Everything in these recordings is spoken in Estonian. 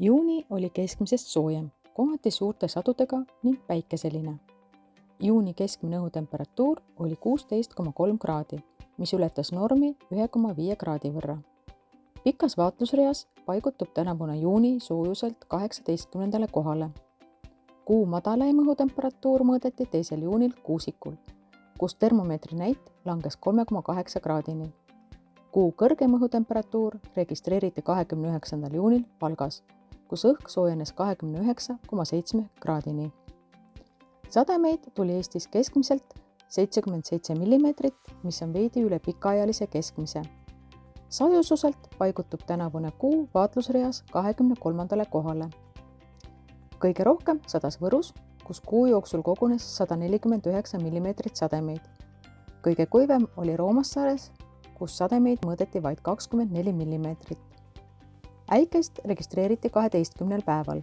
Juuni oli keskmisest soojem, kohati suurte sadudega ning päikeseline. Juuni keskmine õhutemperatuur oli 16,3 kraadi, mis ületas normi 1,5 kraadi võrra. Pikas vaatlusreas paigutub tänavune juuni soojuselt 18. kohale. Kuu madalaim õhutemperatuur mõõdeti 2. juunil Kuusikul, kus termomeetri näit langes 3,8 kraadini. Kuu kõrgem õhutemperatuur registreeriti 29. juunil Valgas, kus õhk soojenes 29,7 kraadini. Sademeid tuli Eestis keskmiselt 77 mm, mis on veidi üle pikaajalise keskmise. Sajususelt paigutub tänavune kuu vaatlusreas 23. kohale. Kõige rohkem sadas Võrus, kus kuu jooksul kogunes 149 mm sademeid. Kõige kuivem oli Roomassaares, kus sademeid mõõdeti vaid 24 mm. Äikest registreeriti 12 päeval.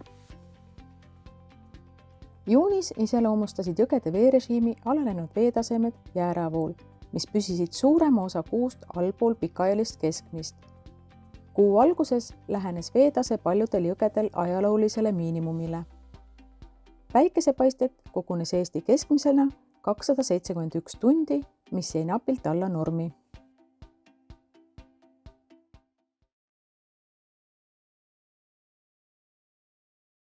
Juunis iseloomustasid jõgede veerežiimi alanenud veetasemed jääravool, mis püsisid suurema osa kuust allpool pikaajalist keskmist. Kuu alguses lähenes veetase paljudel jõgedel ajaloolisele miinimumile. Päikesepaistet kogunes Eesti keskmisena 271 tundi, mis jäi napilt alla normi.